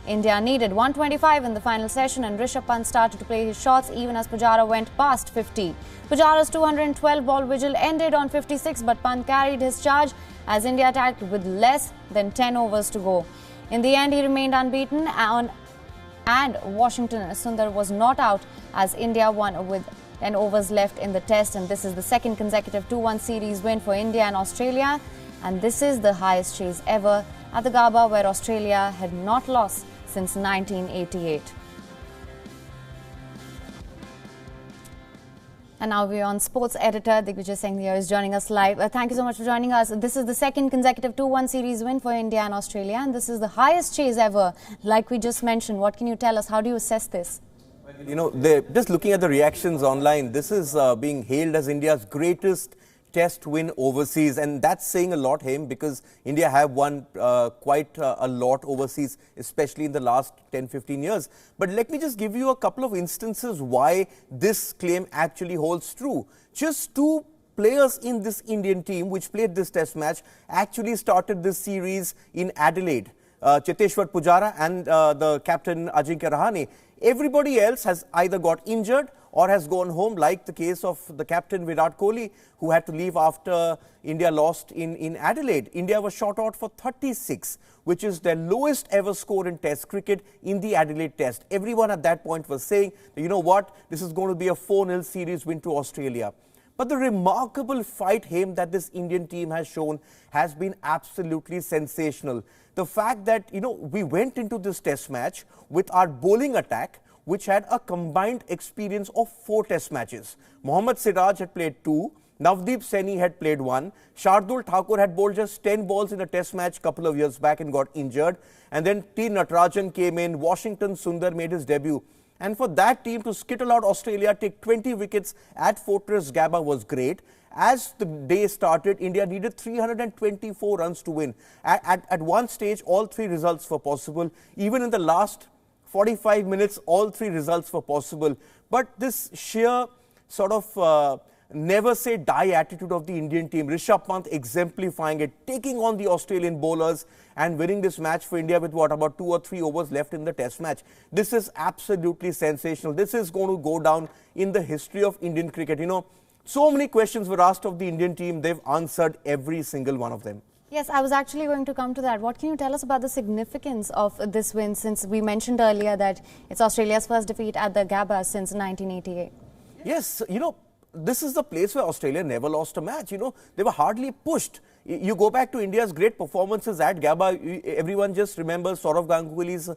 India needed 125 in the final session and Rishabh Pant started to play his shots even as Pujara went past 50. Pujara's 212-ball vigil ended on 56, but Pant carried his charge as India attacked with less than 10 overs to go. In the end, he remained unbeaten and Washington Sundar was not out as India won with 10 overs left in the test, and this is the second consecutive 2-1 series win for India and Australia, and this is the highest chase ever at the Gabba, where Australia had not lost since 1988. And now WION sports editor Digvijay Singh here is joining us live. Thank you so much for joining us. This is the second consecutive 2-1 series win for India and Australia, and this is the highest chase ever, like we just mentioned. What can you tell us? How do you assess this? You know, just looking at the reactions online, this is being hailed as India's greatest test win overseas, and that's saying a lot, Haim, because India have won quite a lot overseas, especially in the last 10-15 years. But let me just give you a couple of instances why this claim actually holds true. Just two players in this Indian team which played this test match actually started this series in Adelaide. Cheteshwar Pujara and the captain Ajinkya Rahane. Everybody else has either got injured or has gone home, like the case of the captain Virat Kohli, who had to leave after India lost in Adelaide. India was shot out for 36, which is their lowest ever score in test cricket in the Adelaide test. Everyone at that point was saying, you know what, this is going to be a 4-0 series win to Australia. But the remarkable fight, Haim, that this Indian team has shown has been absolutely sensational. The fact that, you know, we went into this test match with our bowling attack, which had a combined experience of 4 test matches. Mohammad Siraj had played 2, Navdeep Saini had played 1, Shardul Thakur had bowled just 10 balls in a test match a couple of years back and got injured, and then T. Natarajan came in, Washington Sundar made his debut. And for that team to skittle out Australia, take 20 wickets at Fortress Gabba was great. As the day started, India needed 324 runs to win. At one stage, all 3 results were possible. Even in the last 45 minutes, all 3 results were possible. But this sheer sort of never say die attitude of the Indian team, Rishabh Pant exemplifying it, taking on the Australian bowlers and winning this match for India with what, about 2 or 3 overs left in the test match. This is absolutely sensational. This is going to go down in the history of Indian cricket. You know, so many questions were asked of the Indian team. They've answered every single one of them. Yes, I was actually going to come to that. What can you tell us about the significance of this win, since we mentioned earlier that it's Australia's first defeat at the Gabba since 1988? Yes, you know, this is the place where Australia never lost a match. You know, they were hardly pushed. You go back to India's great performances at Gabba, everyone just remembers Sourav Ganguly's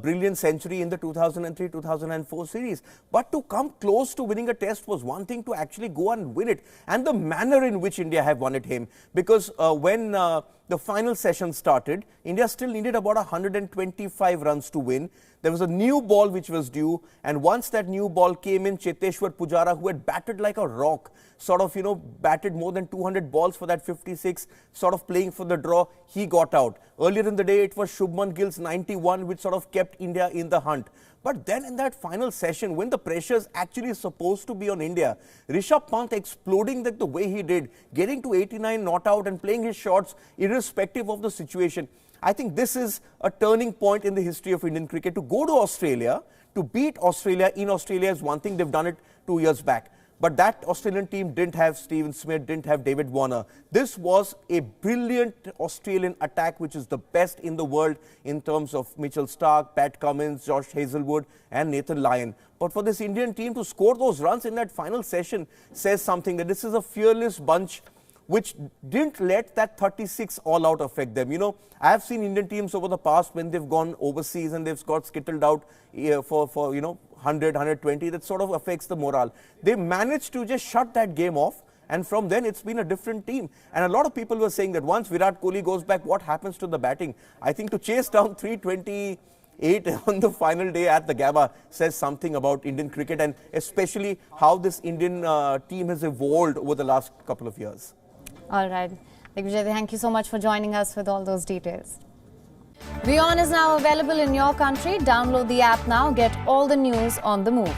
brilliant century in the 2003-2004 series. But to come close to winning a test was one thing, to actually go and win it. And the manner in which India have won it, Haim, because when the final session started, India still needed about 125 runs to win. There was a new ball which was due, and once that new ball came in, Cheteshwar Pujara, who had batted like a rock, sort of, you know, batted more than 200 balls for that 56, sort of playing for the draw, he got out. Earlier in the day, it was Shubman Gill's 91, which sort of kept India in the hunt. But then in that final session, when the pressure is actually supposed to be on India, Rishabh Pant exploding like the way he did, getting to 89 not out and playing his shots irrespective of the situation. I think this is a turning point in the history of Indian cricket. To go to Australia, to beat Australia in Australia is one thing. They've done it 2 years back. But that Australian team didn't have Steven Smith, didn't have David Warner. This was a brilliant Australian attack, which is the best in the world in terms of Mitchell Starc, Pat Cummins, Josh Hazlewood and Nathan Lyon. But for this Indian team to score those runs in that final session says something, that this is a fearless bunch which didn't let that 36 all out affect them. You know, I have seen Indian teams over the past when they've gone overseas and they've got skittled out for you know, 100, 120, that sort of affects the morale. They managed to just shut that game off, and from then it's been a different team. And a lot of people were saying that once Virat Kohli goes back, what happens to the batting? I think to chase down 328 on the final day at the Gabba says something about Indian cricket, and especially how this Indian team has evolved over the last couple of years. All right. Digvijay, thank you so much for joining us with all those details. WION is now available in your country. Download the app now. Get all the news on the move.